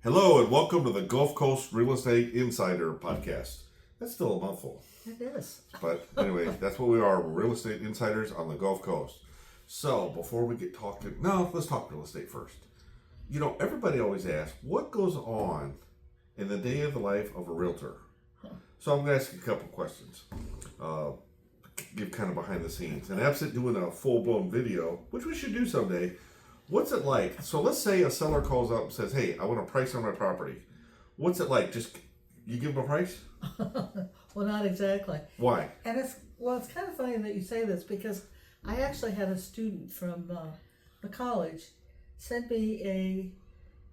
Hello and welcome to the Gulf Coast Real Estate Insider Podcast. That's still a mouthful. It is. But anyway, that's what we are. We're real estate insiders on the Gulf Coast. So before we get talking, let's talk real estate first. You know, everybody always asks, what goes on in the day of the life of a realtor? So I'm going to ask you a couple questions. Give kind of behind the scenes. And absent doing a full-blown video, which we should do someday, what's it like? So let's say a seller calls up and says, hey, I want a price on my property. What's it like? Just, you give them a price? Well, not exactly. Why? And it's kind of funny that you say this because I actually had a student from the college send me a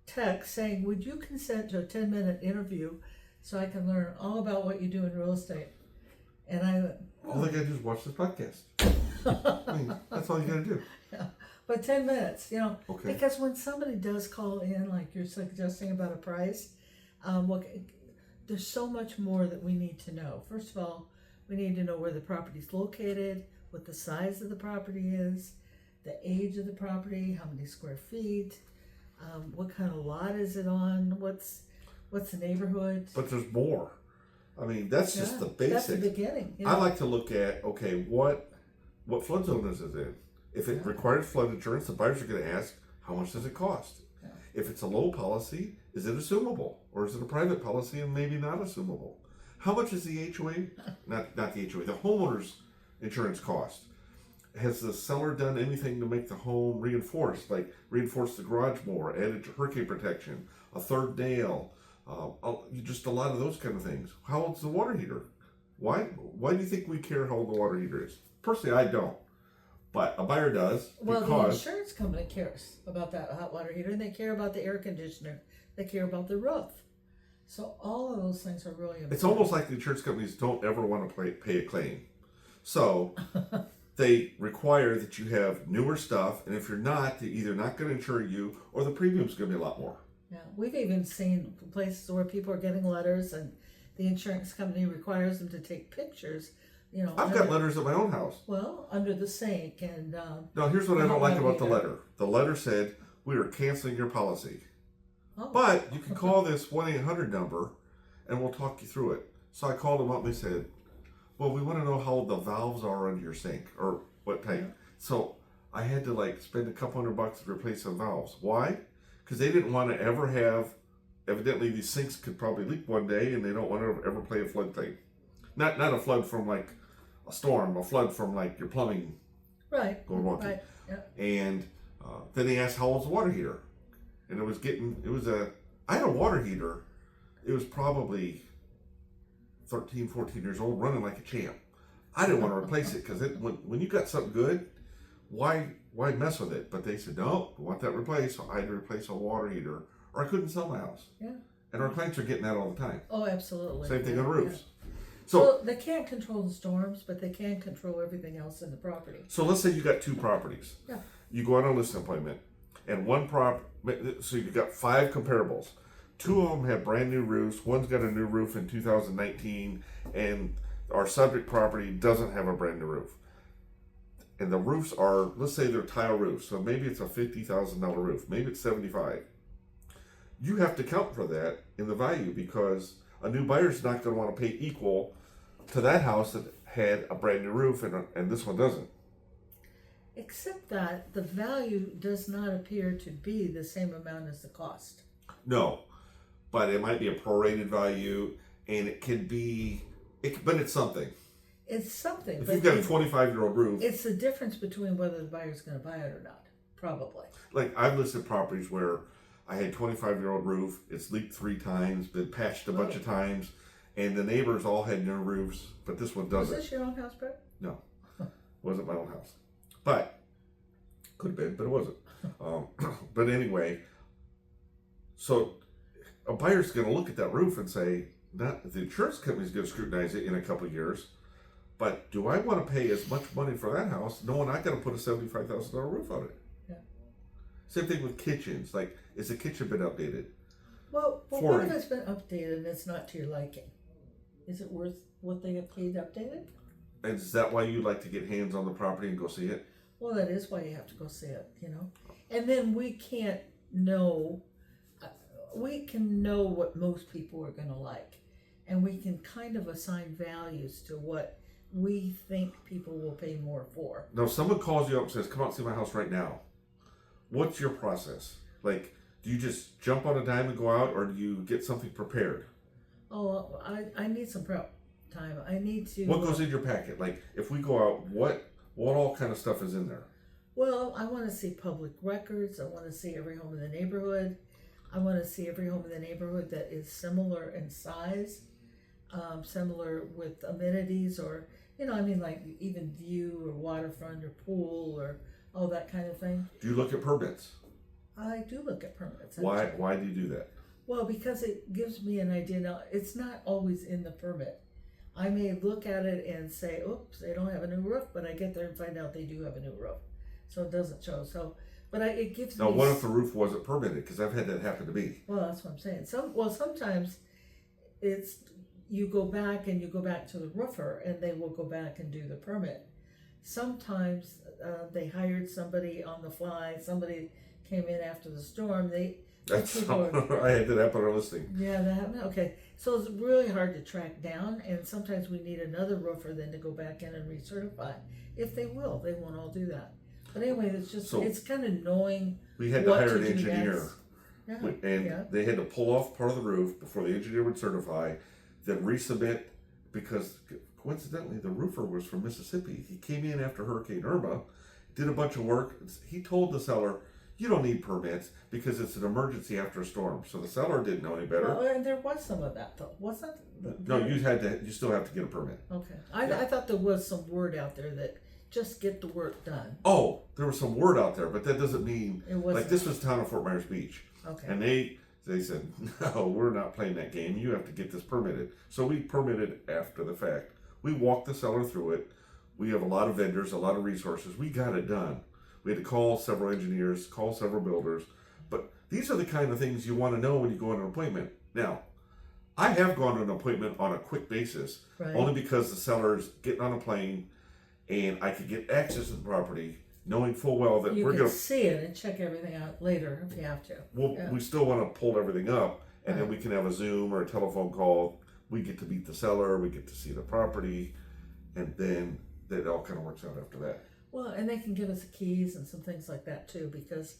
text saying, would you consent to a 10-minute interview so I can learn all about what you do in real estate? And I went, all they gotta do is watch this podcast. I mean, that's all you gotta do. Yeah. But 10 minutes, Okay. because when somebody does call in, like you're suggesting about a price, there's so much more that we need to know. First of all, we need to know where the property's located, what the size of the property is, the age of the property, how many square feet, what kind of lot is it on, what's the neighborhood. But there's more. I mean, that's just the basics. That's the beginning. I like to look at, okay, what flood zone is it in? If it requires flood insurance, the buyers are going to ask, how much does it cost? Yeah. If it's a low policy, is it assumable? Or is it a private policy and maybe not assumable? How much is the HOA, not the HOA, the homeowner's insurance cost? Has the seller done anything to make the home reinforced, like reinforce the garage more, added hurricane protection, a third nail, just a lot of those kind of things. How old's the water heater? Why do you think we care how old the water heater is? Personally, I don't. But a buyer does. Well, the insurance company cares about that hot water heater, and they care about the air conditioner. They care about the roof. So all of those things are really important. It's almost like the insurance companies don't ever want to pay a claim. So they require that you have newer stuff, and if you're not, they're either not going to insure you or the premium's going to be a lot more. Yeah, we've even seen places where people are getting letters, and the insurance company requires them to take pictures. I've got letters at my own house. Well, under the sink and. No, here's what I don't like about the letter. The letter said, we are canceling your policy. Oh. But you can call this 1-800 number and we'll talk you through it. So I called them up and they said, well, we want to know how old the valves are under your sink or what type. Yeah. So I had to spend a couple $100 to replace some valves. Why? Because they didn't want to ever have, evidently these sinks could probably leak one day and they don't want to ever play a flood thing. Not a flood from a storm, a flood from your plumbing. Right. Going wonky. Right. Yeah. And then they asked how old's the water heater. And I had a water heater. It was probably 13, 14 years old, running like a champ. I didn't want to replace it because when you got something good, why mess with it? But they said, no, we want that replaced. So I had to replace a water heater or I couldn't sell my house. Yeah. And our clients are getting that all the time. Oh, absolutely. Same thing on roofs. Yeah. So they can't control the storms, but they can control everything else in the property. So let's say you got two properties. Yeah. You go on a listing appointment, and so you've got 5 comparables. 2 of them have brand new roofs. One's got a new roof in 2019, and our subject property doesn't have a brand new roof. And the roofs are, let's say they're tile roofs, so maybe it's a $50,000 roof, maybe it's $75,000. You have to count for that in the value because a new buyer's not going to want to pay equal to that house that had a brand new roof and this one doesn't. Except that the value does not appear to be the same amount as the cost. No, but it might be a prorated value, and it can be, but it's something. It's something. If you've got a 25-year-old roof. It's the difference between whether the buyer's going to buy it or not, probably. I've listed properties where I had 25-year-old roof, it's leaked 3 times, been patched a bunch of times, and the neighbors all had new roofs, but this one doesn't. Was this your own house, Brett? No, wasn't my own house. But, could have been, but it wasn't. But anyway, so a buyer's going to look at that roof and say, the insurance company's going to scrutinize it in a couple of years, but do I want to pay as much money for that house knowing I got to put a $75,000 roof on it? Yeah. Same thing with kitchens. Is the kitchen been updated? Well, what if it's been updated and it's not to your liking? Is it worth what they have paid updated? And is that why you like to get hands on the property and go see it? Well, that is why you have to go see it, And then we can't know we can know what most people are going to like, and we can kind of assign values to what we think people will pay more for. Now, if someone calls you up and says, "Come out and see my house right now," what's your process? Like, do you just jump on a dime and go out, or do you get something prepared? Oh, I need some prep time. I need to. What goes in your packet? Like, if we go out, what all kind of stuff is in there? Well, I want to see public records. I want to see every home in the neighborhood. I want to see every home in the neighborhood that is similar in size, similar with amenities, or like even view or waterfront or pool or all that kind of thing. Do you look at permits? I do look at permits. Why? Actually. Why do you do that? Well, because it gives me an idea. Now, it's not always in the permit. I may look at it and say, "Oops, they don't have a new roof," but I get there and find out they do have a new roof, so it doesn't show. So, but it gives me. Now, what if the roof wasn't permitted? Because I've had that happen to me. Well, that's what I'm saying. Sometimes it's you go back to the roofer, and they will go back and do the permit. Sometimes they hired somebody on the fly. Somebody came in after the storm. I had that happen on our listing. Yeah, that happened. Okay, so it's really hard to track down, and sometimes we need another roofer then to go back in and recertify. If they won't all do that. But anyway, it's kind of knowing. We had to hire an engineer, and they had to pull off part of the roof before the engineer would certify, then resubmit, because coincidentally the roofer was from Mississippi. He came in after Hurricane Irma, did a bunch of work. He told the seller, "You don't need permits because it's an emergency after a storm." So the seller didn't know any better. Well, and there was some of that though, wasn't there? No, you still have to get a permit. Okay, I thought there was some word out there that just get the work done. Oh, there was some word out there, but that doesn't mean it wasn't. Like this was town of Fort Myers Beach. Okay. And they said, "No, we're not playing that game. You have to get this permitted." So we permitted after the fact. We walked the seller through it. We have a lot of vendors, a lot of resources. We got it done. We had to call several engineers, call several builders. But these are the kind of things you want to know when you go on an appointment. Now, I have gone to an appointment on a quick basis, right. Only because the seller's getting on a plane and I could get access to the property knowing full well that we're going to see it and check everything out later if you have to. Well, we still want to pull everything up, and then we can have a Zoom or a telephone call. We get to meet the seller, we get to see the property, and then it all kind of works out after that. Well, and they can give us the keys and some things like that too, because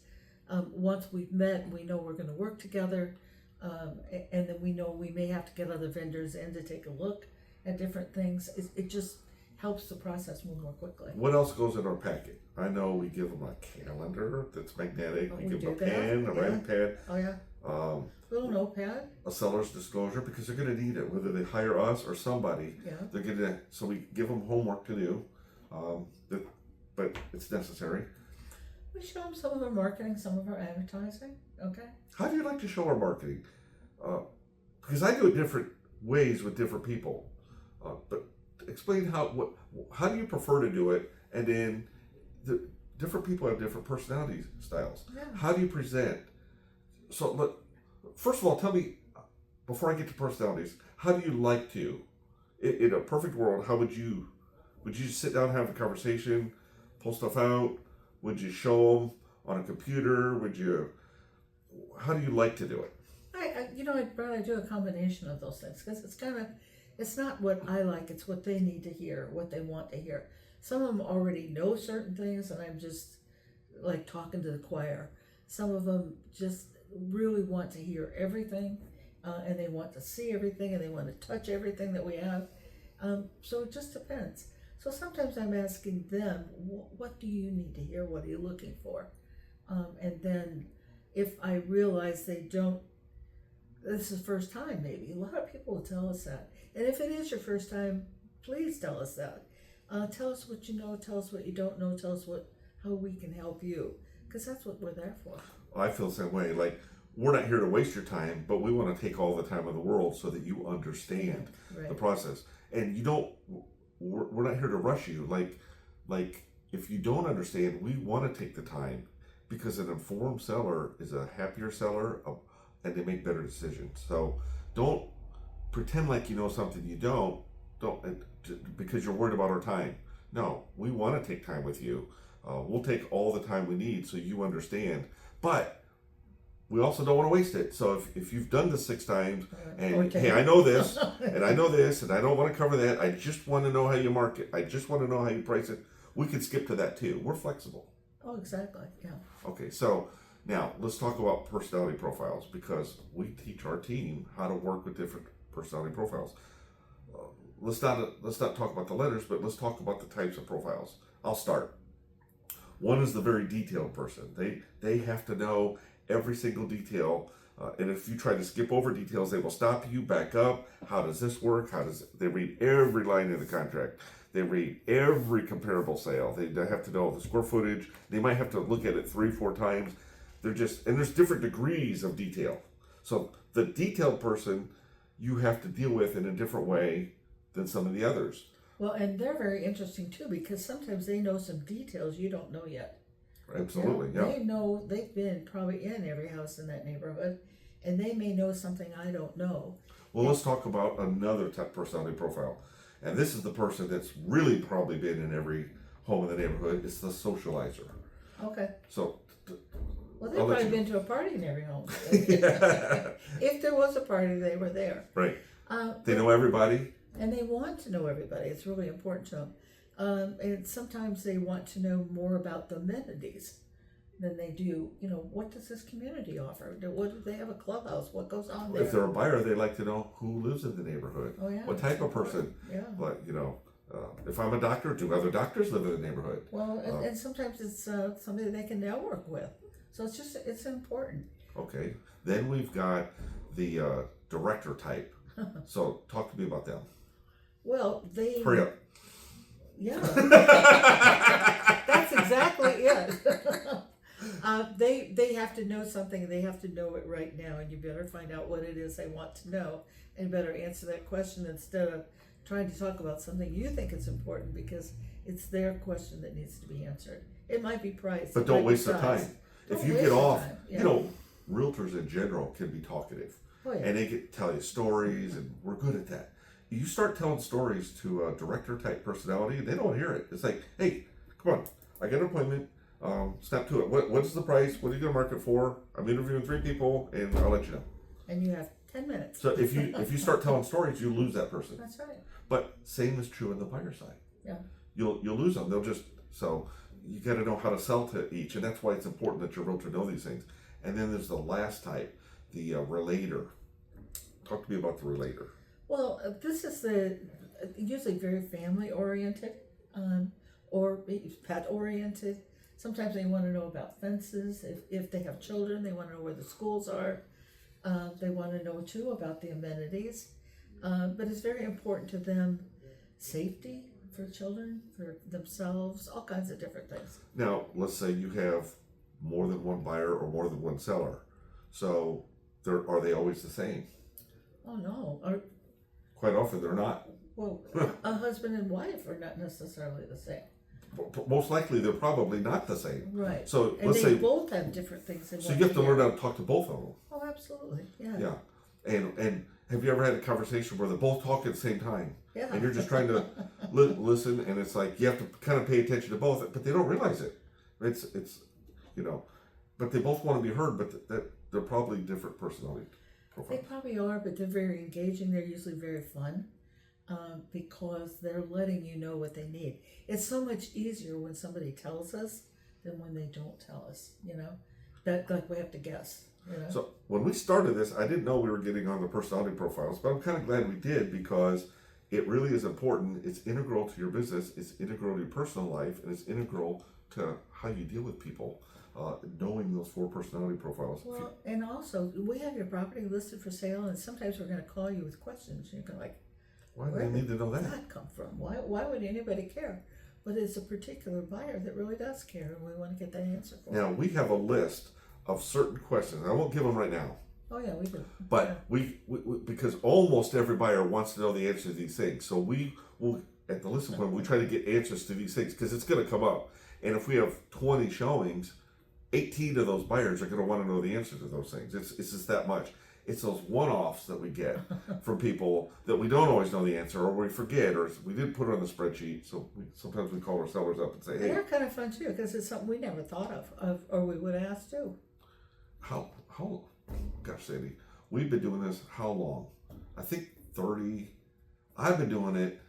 once we've met, we know we're going to work together, and then we know we may have to get other vendors in to take a look at different things. It just helps the process move more quickly. What else goes in our packet? I know we give them a calendar that's magnetic. We give them a pen, a writing pad. Oh yeah. Little notepad. A seller's disclosure, because they're going to need it, whether they hire us or somebody. Yeah. They're going to. So we give them homework to do, but it's necessary. We show them some of our marketing, some of our advertising. Okay. How do you like to show our marketing? Because I do it different ways with different people. But explain how do you prefer to do it, and then the different people have different personality styles. Yeah. How do you present? So look, first of all, tell me, before I get to personalities, how do you like to, in a perfect world, how would you just sit down and have a conversation, pull stuff out? Would you show them on a computer? How do you like to do it? I'd rather do a combination of those things, because it's not what I like, it's what they need to hear, what they want to hear. Some of them already know certain things, and I'm just like talking to the choir. Some of them just really want to hear everything, and they want to see everything, and they want to touch everything that we have. So it just depends. So sometimes I'm asking them, what do you need to hear? What are you looking for? And then if I realize they don't, this is the first time maybe. A lot of people will tell us that. And if it is your first time, please tell us that. Tell us what you know, tell us what you don't know, tell us how we can help you. Because that's what we're there for. I feel the same way. Like, we're not here to waste your time, but we want to take all the time in the world so that you understand the process. And we're not here to rush you. Like if you don't understand, we want to take the time, because an informed seller is a happier seller, and they make better decisions. So don't pretend like you know something you don't because you're worried about our time. No, we want to take time with you. We'll take all the time we need so you understand. But we also don't want to waste it. So if you've done this 6 times and Okay. hey, I know this and I know this and I don't want to cover that. I just want to know how you market. I just want to know how you price it. We can skip to that too. We're flexible. Oh, exactly. Yeah. Okay, so now let's talk about personality profiles because we teach our team how to work with different personality profiles. Let's not talk about the letters, but let's talk about the types of profiles. I'll start. One is the very detailed person. They have to know every single detail, and if you try to skip over details, they will stop you, back up. How does this work? They read every line in the contract. They read every comparable sale. They have to know the square footage. They might have to look at it 3-4 times. And there's different degrees of detail. So the detailed person you have to deal with in a different way than some of the others. Well, and they're very interesting too because sometimes they know some details you don't know yet. Absolutely, yeah. They know, they've been probably in every house in that neighborhood, and they may know something I don't know. Well, let's talk about another type personality profile. And this is the person that's really probably been in every home in the neighborhood. It's the socializer. Okay. So, Well, they've probably been to a party in every home. yeah. If there was a party, they were there. Right. They know everybody. And they want to know everybody. It's really important to them. And sometimes they want to know more about the amenities than they do, what does this community offer? What do they have a clubhouse? What goes on there? If they're a buyer, they like to know who lives in the neighborhood. Oh, yeah, what type of person. Yeah. But, if I'm a doctor, do other doctors live in the neighborhood? Well, and sometimes it's somebody they can network with. So it's important. Okay. Then we've got the director type. So talk to me about them. Well, they... Hurry up. Yeah. That's exactly it. They have to know something. They have to know it right now, and you better find out what it is they want to know, and better answer that question instead of trying to talk about something you think is important because it's their question that needs to be answered. It might be price, but don't waste the time. If you get off, realtors in general can be talkative, and they can tell you stories, and we're good at that. You start telling stories to a director type personality, and they don't hear it. It's like, hey, come on, I got an appointment. Snap to it. What's the price? What are you going to market for? I'm interviewing 3 people, and I'll let you know. And you have 10 minutes. So if you start telling stories, you lose that person. That's right. But same is true on the buyer side. Yeah. You'll lose them. So you got to know how to sell to each, and that's why it's important that your realtor know these things. And then there's the last type, the relator. Talk to me about the relator. Well, this is usually very family oriented, or pet oriented. Sometimes they want to know about fences. If they have children, they want to know where the schools are. They want to know too about the amenities. But it's very important to them, safety for children, for themselves, all kinds of different things. Now, let's say you have more than one buyer or more than one seller. So are they always the same? Oh no. Quite often they're not. Well, a husband and wife are not necessarily the same. Most likely they're probably not the same. Right. So and let's they say both have different things. So you have to learn how to talk to both of them. Oh, absolutely. Yeah. Yeah. And have you ever had a conversation where they both talk at the same time? Yeah. And you're just trying to listen, and it's like you have to kind of pay attention to both, but they don't realize it. It's but they both want to be heard, but they're probably different personality profiles. They probably are, but they're very engaging. They're usually very fun because they're letting you know what they need. It's so much easier when somebody tells us than when they don't tell us, that like we have to guess. So when we started this, I didn't know we were getting on the personality profiles, but I'm kind of glad we did because it really is important. It's integral to your business. It's integral to your personal life, and it's integral to how you deal with people. Knowing those 4 personality profiles. Well, and also we have your property listed for sale, and sometimes we're going to call you with questions. You're going to why do they need to know that? Where did that come from? Why would anybody care? But it's a particular buyer that really does care, and we want to get that answer for Now, we have a list of certain questions. I won't give them right now. Oh, yeah, we do. But we because almost every buyer wants to know the answer to these things. So we will, at the listen point, we try to get answers to these things because it's going to come up. And if we have 20 showings, 18 of those buyers are going to want to know the answer to those things. It's just that much. It's those one-offs that we get from people that we don't always know the answer, or we forget, or we didn't put it on the spreadsheet. So sometimes we call our sellers up and say, "Hey." They're kind of fun too because it's something we never thought of, or we would ask too. How how, gosh, Sandy, we've been doing this how long? I think 30. I've been doing it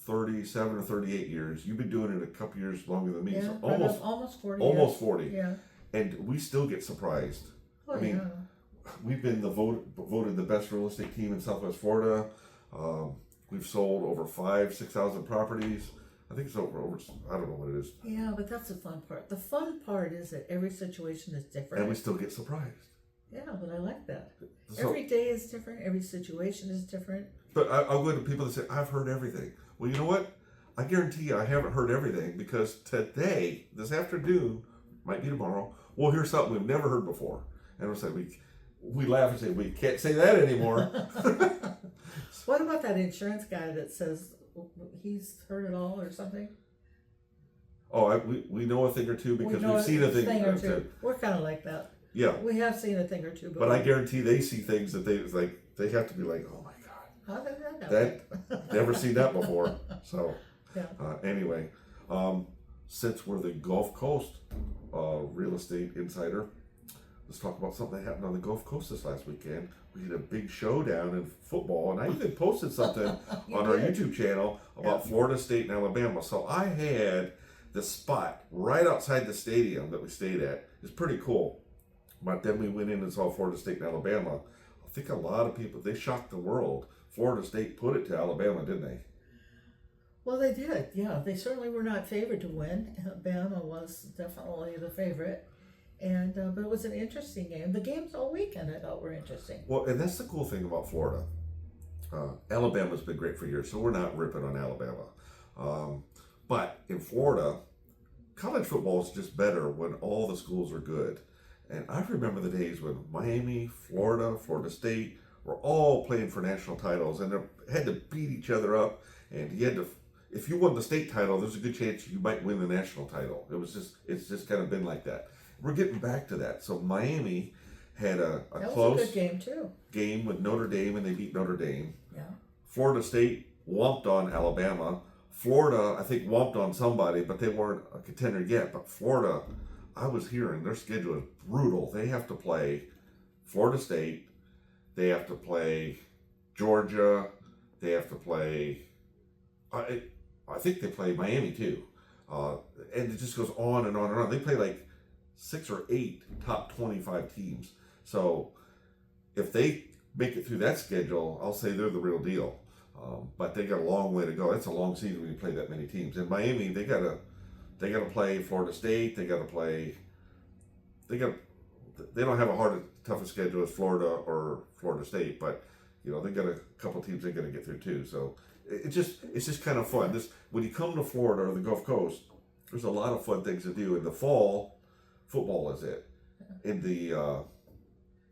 37 or 38 years. You've been doing it a couple years longer than me. Yeah, So almost 40 almost years. 40. Yeah. And we still get surprised. Oh, I mean, yeah. we've been voted the best real estate team in Southwest Florida. We've sold over 6,000 properties. I think it's over, I don't know what it is. Yeah, but that's the fun part. The fun part is that every situation is different. And we still get surprised. Yeah, but I like that. So, Every day is different. Every situation is different. but I'll go to people that say, I've heard everything. Well, you know what? I guarantee you I haven't heard everything, because today, this afternoon, might be tomorrow, we'll hear something we've never heard before. And we'll say, we laugh and say, we can't say that anymore. What about that insurance guy that says he's heard it all or something? Oh, we know a thing or two because we've seen a thing or two. We're kind of like that. Yeah. We have seen a thing or two. But I guarantee they see things that they have to be like, oh my God. How did that happen? That, never seen that before. So, yeah. Anyway, since we're the Gulf Coast real estate insider, let's talk about something that happened on the Gulf Coast this last weekend. We had a big showdown in football, and I even posted something on our YouTube channel about Florida State and Alabama. So I had the spot right outside the stadium that we stayed at. It's pretty cool. But then we went in and saw Florida State and Alabama. I think a lot of people, they shocked the world. Florida State put it to Alabama, didn't they? Well, they did. Yeah, they certainly were not favored to win. Alabama was definitely the favorite. And but it was an interesting game. The games all weekend I thought were interesting. Well, and that's the cool thing about Florida. Alabama's been great for years, so we're not ripping on Alabama. But in Florida, college football is just better when all the schools are good. And I remember the days when Miami, Florida, Florida State were all playing for national titles, and they had to beat each other up. And you had to, if you won the state title, there's a good chance you might win the national title. It's just kind of been like that. We're getting back to that. So Miami had a close good game too. Game with Notre Dame, and they beat Notre Dame. Yeah. Florida State whomped on Alabama. Florida, I think, whomped on somebody, but they weren't a contender yet. But Florida, I was hearing their schedule is brutal. They have to play Florida State. They have to play Georgia. They have to play, I think they play Miami too. And it just goes on and on and on. They play like 6 or 8 top 25 teams. So if they make it through that schedule, I'll say they're the real deal. But they got a long way to go. It's a long season when you play that many teams. In Miami, they gotta play Florida State. They don't have a tough a schedule as Florida or Florida State, but you know they got a couple teams they got to get through too. So it's just kind of fun. When you come to Florida or the Gulf Coast, there's a lot of fun things to do. In the fall, football is it. In the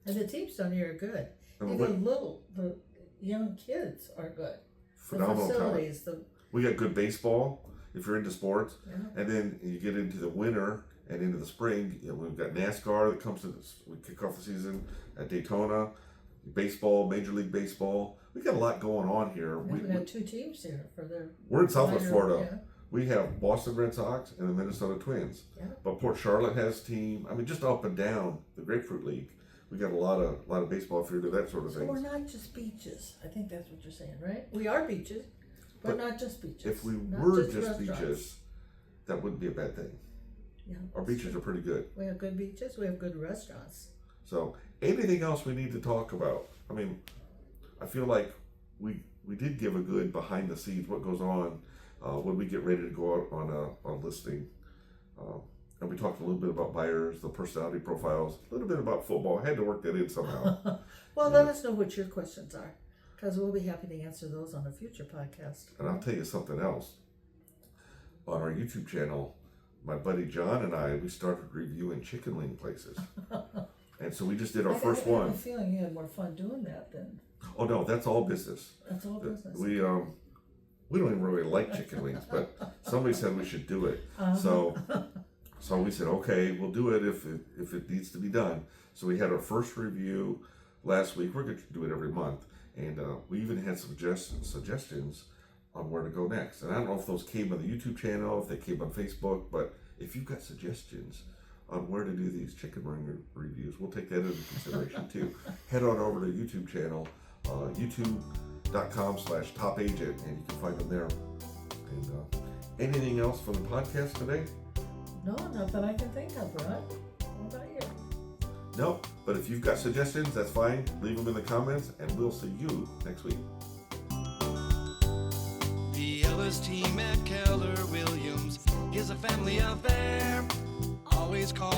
and the teams down here are good. And the young kids are good. Phenomenal the facilities, talent. We got good baseball if you're into sports, yeah. And then you get into the winter and into the spring. You know, we've got NASCAR that comes to we kick off the season at Daytona. Baseball, Major League Baseball. We got a lot going on here. We got 2 teams here for their. We're in Southwest Florida. Yeah. We have Boston Red Sox and the Minnesota Twins. Yeah. But Port Charlotte has a team. I mean, just up and down the Grapefruit League. We got a lot of baseball if you're into that sort of thing. So we're not just beaches. I think that's what you're saying, right? We are beaches, but not just beaches. If we not were just restaurants. beaches, that wouldn't be a bad thing. Yeah, Our beaches are pretty good. We have good beaches. We have good restaurants. So, anything else we need to talk about? I mean, I feel like we did give a good behind the scenes what goes on when we get ready to go out on a listing. And we talked a little bit about buyers, the personality profiles, a little bit about football. I had to work that in somehow. Well, let us know what your questions are, because we'll be happy to answer those on a future podcast. And I'll tell you something else. On our YouTube channel, my buddy John and we started reviewing chicken wing places. And so we just did our first one. I have a feeling you had more fun doing that than. Oh no, that's all business. That's all business. We don't even really like chicken wings, but somebody said we should do it. So we said, okay, we'll do it if it needs to be done. So we had our first review last week. We're going to do it every month. And we even had some suggestions on where to go next. And I don't know if those came on the YouTube channel, if they came on Facebook, but if you've got suggestions on where to do these chicken wing reviews, we'll take that into consideration too. Head on over to YouTube channel, youtube.com/topagent, and you can find them there. And anything else from the podcast today? No, not that I can think of, Rod. What about you? No, but if you've got suggestions, that's fine. Leave them in the comments, and we'll see you next week. The Ellis team at Keller Williams is a family affair. Always call